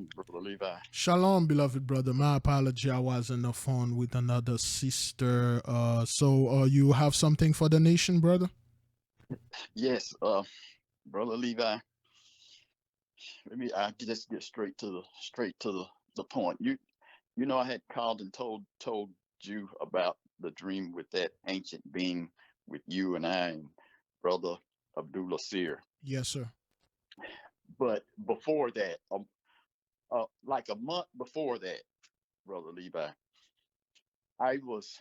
Shalom, Brother Levi. Shalom, beloved brother. My apology, I was on the phone with another sister. So you have something for the nation, brother? Yes, Brother Levi. I just get straight to the point. You know I had called and told you about the dream with that ancient being with you and I and Brother Abdullah Seer. Yes, sir. But before that, like a month before that, Brother Levi, I was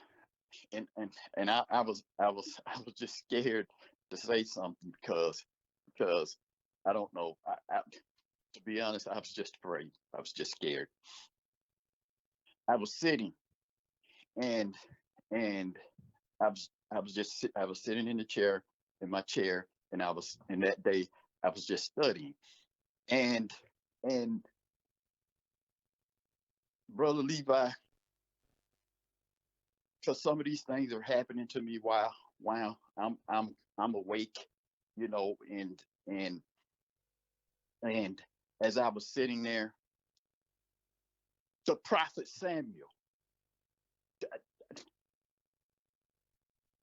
and I was just scared to say something because I don't know. To be honest, I was just afraid. I was just scared. I was sitting and and I was sitting in the chair in my chair, and that day I was just studying, and and Brother Levi, because some of these things are happening to me while I'm awake, you know, and and as I was sitting there, the prophet Samuel,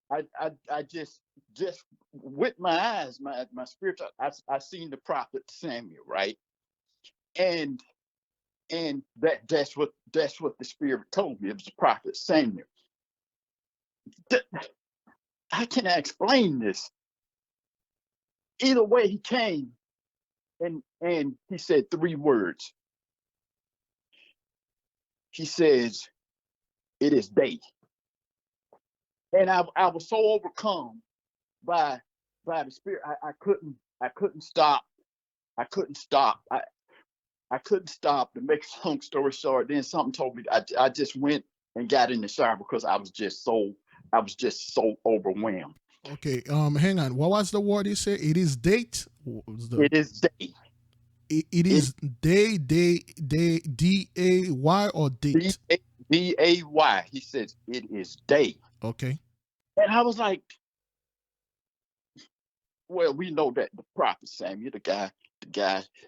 I just with my eyes, my spiritual, I seen the prophet Samuel, right? And that's what the spirit told me. It was the prophet Samuel. How can I explain this? Either way, he came and he said three words. He says, "It is day," and I was so overcome by the spirit. I couldn't stop. I couldn't stop. I couldn't stop. To make a long story short, then something told me. I just went and got in the shower because I was just so overwhelmed. Okay. Hang on. What was the word you said? It is date. What was the? It is day. It It is day. DAY or date? day. He says it is day, Okay. and I was like, well, we know that the prophet Samuel, the guy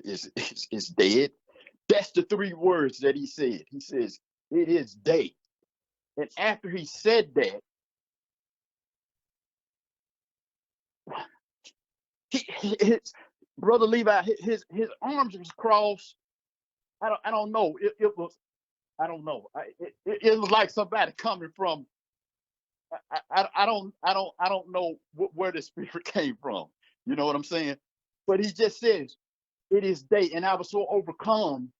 is dead. That's the three words that he said. He says it is day, and after he said that, his brother Levi, his arms was crossed. I don't know. It was I don't know. It was like somebody coming from. I don't know where the spirit came from. You know what I'm saying? But he just says it is day, and I was so overcome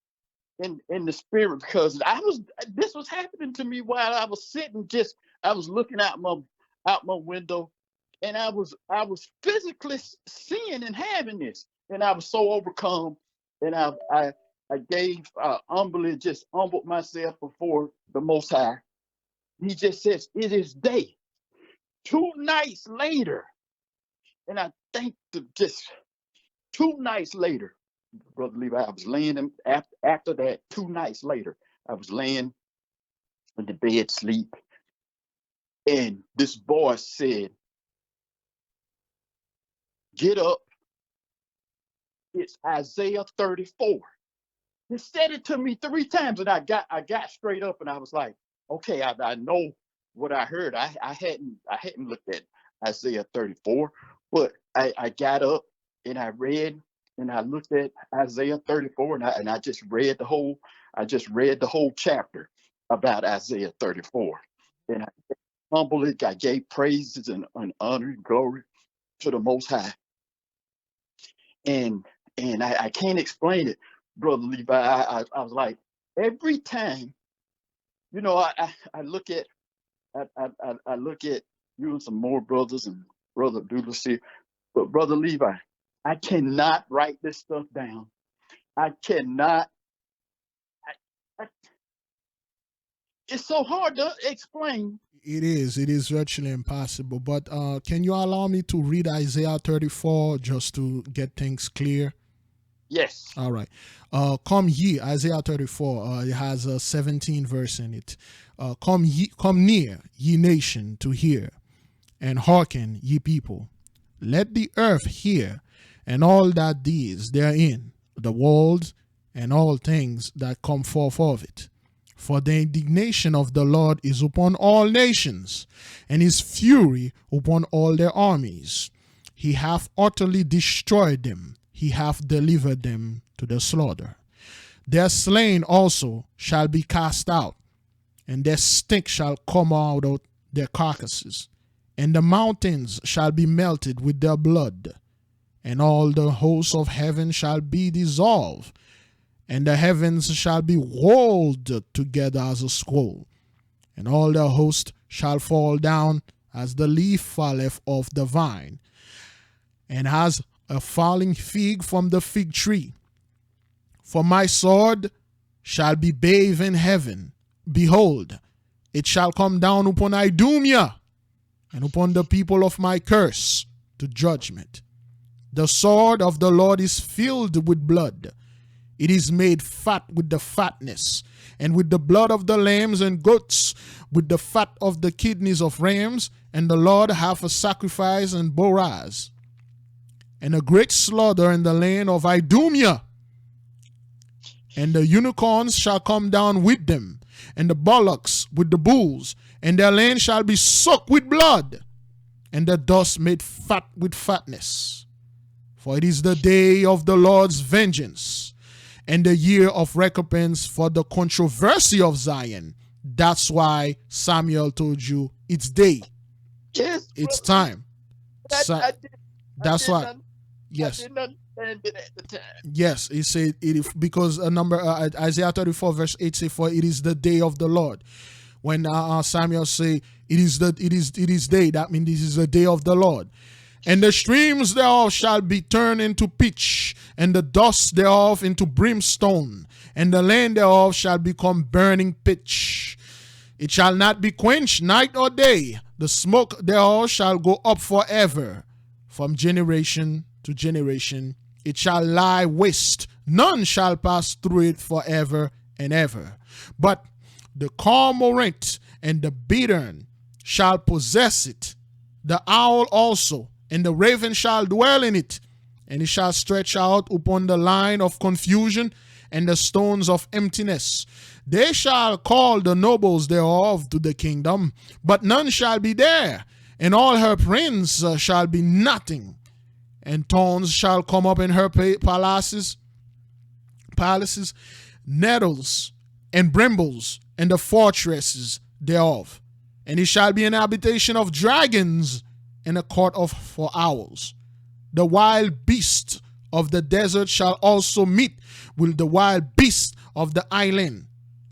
in the spirit because this was happening to me while I was sitting. Just I was looking out my window, and I was physically seeing and having this, and I was so overcome, and I gave humbly just humbled myself before the Most High. He just says it is day. 2 nights later, and I think just 2 nights later, Brother Levi, I was laying after that. 2 nights later, I was laying in the bed sleep, and this voice said, "Get up. It's Isaiah 34." He said it to me 3 times, and I got straight up, and I was like, "Okay, I know what I heard. I hadn't looked at Isaiah 34, but I got up and I read and I looked at Isaiah 34, and I just read the whole chapter about Isaiah 34, and humbly I gave praises and honor and glory to the Most High, and I can't explain it, Brother Levi. I was like, every time, I look at I look at you and some more brothers and Brother Douglas here, but Brother Levi, I cannot write this stuff down. I cannot. I, it's so hard to explain. It is. It is virtually impossible. But can you allow me to read Isaiah 34 just to get things clear? Yes. All right. Come ye, Isaiah 34. It has a 17 verse in it. Come near, ye nation, to hear, and hearken, ye people. Let the earth hear, and all that is therein, the world and all things that come forth of it. For the indignation of the Lord is upon all nations, and his fury upon all their armies. He hath utterly destroyed them, he hath delivered them to the slaughter. Their slain also shall be cast out, and their stink shall come out of their carcasses, and the mountains shall be melted with their blood, and all the hosts of heaven shall be dissolved, and the heavens shall be rolled together as a scroll, and all the host shall fall down as the leaf falleth off the vine, and as a falling fig from the fig tree. For my sword shall be bathed in heaven. Behold, it shall come down upon Idumea, and upon the people of my curse to judgment. The sword of the Lord is filled with blood. It is made fat with the fatness, and with the blood of the lambs and goats, with the fat of the kidneys of rams, and the Lord hath a sacrifice in Boraz, and a great slaughter in the land of Idumea. And the unicorns shall come down with them, and the bullocks with the bulls, and their land shall be soaked with blood, and the dust made fat with fatness. For it is the day of the Lord's vengeance, and the year of recompense for the controversy of Zion. That's why Samuel told you it's day. Yes, It's brother. time. That's why. Yes. I didn't understand it at the time. Yes, he said it because Isaiah 34 verse 8 say, for it is the day of the Lord. When Samuel say it is day, that means this is the day of the Lord. And the streams thereof shall be turned into pitch, and the dust thereof into brimstone, and the land thereof shall become burning pitch. It shall not be quenched night or day. The smoke thereof shall go up forever. From generation to generation it shall lie waste. None shall pass through it forever and ever. But the cormorant and the bittern shall possess it, the owl also, and the raven shall dwell in it, and it shall stretch out upon the line of confusion and the stones of emptiness. They shall call the nobles thereof to the kingdom, but none shall be there, and all her prince shall be nothing. And thorns shall come up in her palaces, nettles and brambles, and the fortresses thereof. And it shall be an habitation of dragons, and a court for owls. The wild beasts of the desert shall also meet with the wild beasts of the island,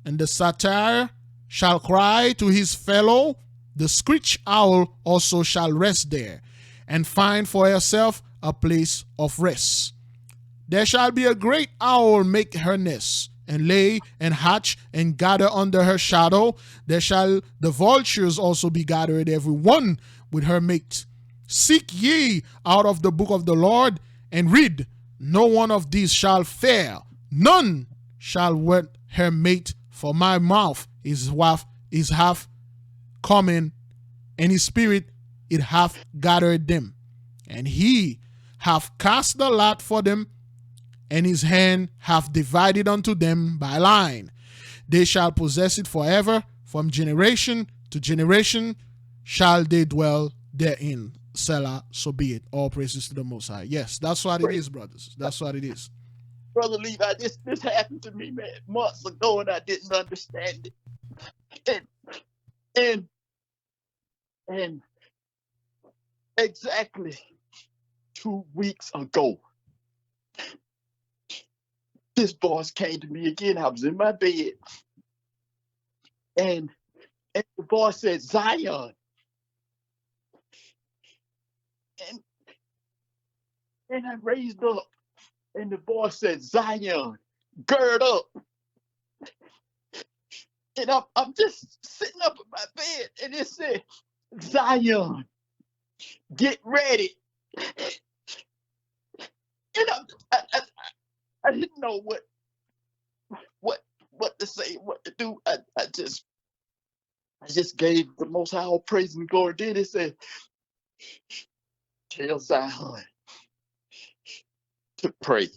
and the satyr shall cry to his fellow. The screech owl also shall rest there, and find for herself a place of rest. There shall be a great owl make her nest, and lay and hatch and gather under her shadow. There shall the vultures also be gathered, every one with her mate. Seek ye out of the book of the Lord, and read. No one of these shall fare, none shall wed her mate, for my mouth is half coming, and his spirit it hath gathered them. And he hath cast the lot for them, and his hand hath divided unto them by line. They shall possess it forever, from generation to generation shall they dwell therein. Selah, so be it. All praises to the Most High. Yes, that's what it is, brothers. That's what it is. Brother Levi, this happened to me, man, months ago, and I didn't understand it. And exactly 2 weeks ago, this voice came to me again. I was in my bed, and the voice said, Zion. And I raised up, and the voice said, Zion, gird up. And I'm just sitting up in my bed, and it said, Zion, get ready. And I didn't know what to say, what to do. I just gave the Most High all praise and glory. Then it said, tell Zion to pray.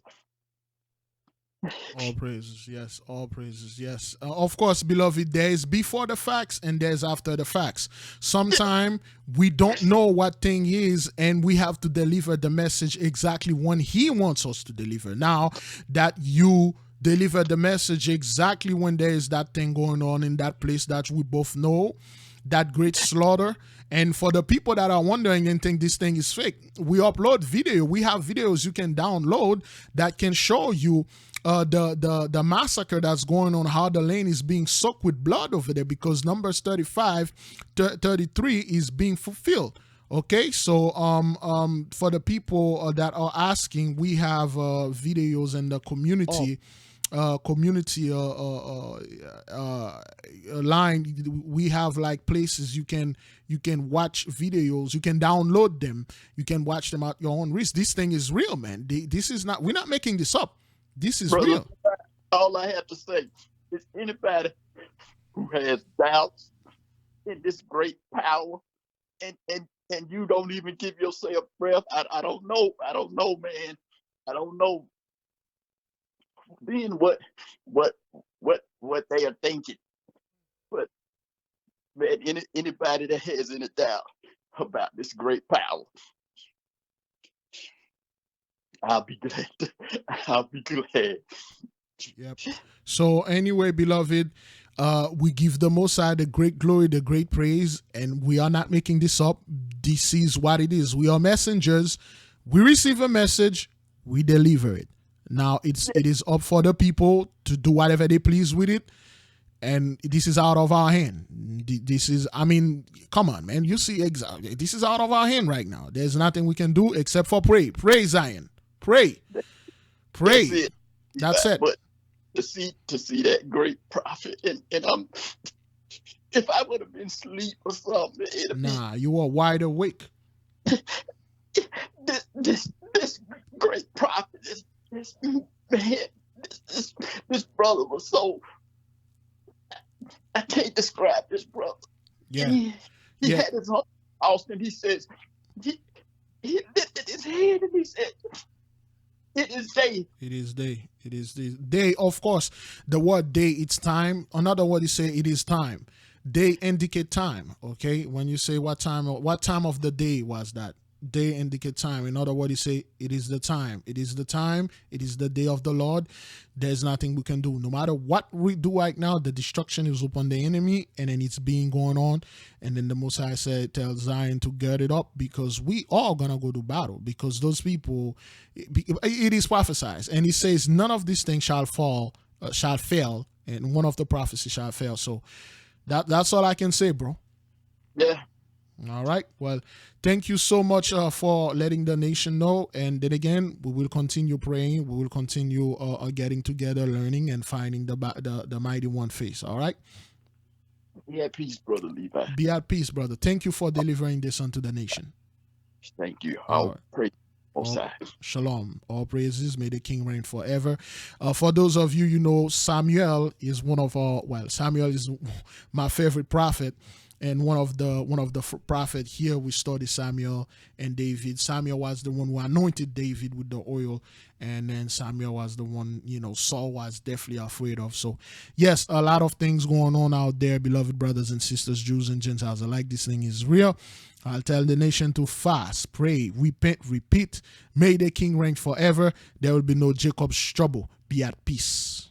All praises, yes. All praises, yes. Of course, beloved, there is before the facts and there's after the facts. Sometime we don't know what thing is, and we have to deliver the message exactly when He wants us to deliver. Now that you deliver the message exactly when there is that thing going on in that place that we both know, that great slaughter. And for the people that are wondering and think this thing is fake, we upload video. We have videos you can download that can show you the massacre that's going on, how the land is being soaked with blood over there, because Numbers 35, 33 is being fulfilled. Okay, so for the people that are asking, we have videos in the community. Line. We have like places you can watch videos, you can download them, you can watch them at your own risk. This thing is real, man. This is not, we're not making this up. This is Brother, real. all I have to say is anybody who has doubts in this great power, and you don't even give yourself breath, I don't know, man. I don't know then what they are thinking. But man, anybody that has any doubt about this great power, I'll be glad. I'll be glad. Yep. So anyway, beloved, we give the Most High the great glory, the great praise, and we are not making this up. This is what it is. We are messengers. We receive a message, we deliver it. Now it is up for the people to do whatever they please with it, and this is out of our hand. This is, I mean, come on, man. You see, exactly, this is out of our hand right now. There's nothing we can do except for pray. Pray, Zion. Pray. That's it. But to see that great prophet, and if I would have been asleep or something, nah, you are wide awake. This great prophet, this man, this brother was so, I can't describe this brother. Yeah. He had his heart, Austin. He says, he lifted his head and he said, it is day. It is day. It is day. Of course, the word day, it's time. Another word is say it is time. Day indicate time. Okay. When you say what time of the day was that? Day indicate time. In other words, you say it is the time. It is the time. It is the day of the Lord. There's nothing we can do. No matter what we do right now, the destruction is upon the enemy, and then it's being going on. And then the Most High said, tell Zion to gird it up, because we are gonna go to battle. Because those people, it is prophesied, and he says none of these things shall fail, and one of the prophecies shall fail. So that's all I can say, bro. Yeah. All right. Well, thank you so much for letting the nation know. And then again, we will continue praying. We will continue getting together, learning, and finding the mighty one face. All right. Be at peace, brother Levi. Be at peace, brother. Thank you for delivering this unto the nation. Thank you. I'll pray. Shalom. All praises. May the King reign forever. For those of you, you know, Samuel is Samuel is my favorite prophet. And one of the prophet here, we study Samuel and David. Samuel was the one who anointed David with the oil, and then Samuel was the one, you know, Saul was definitely afraid of. So yes, a lot of things going on out there, beloved brothers and sisters, Jews and Gentiles. I like this thing is real. I'll tell the nation to fast, pray, repent, repeat. May the King reign forever. There will be no Jacob's trouble. Be at peace.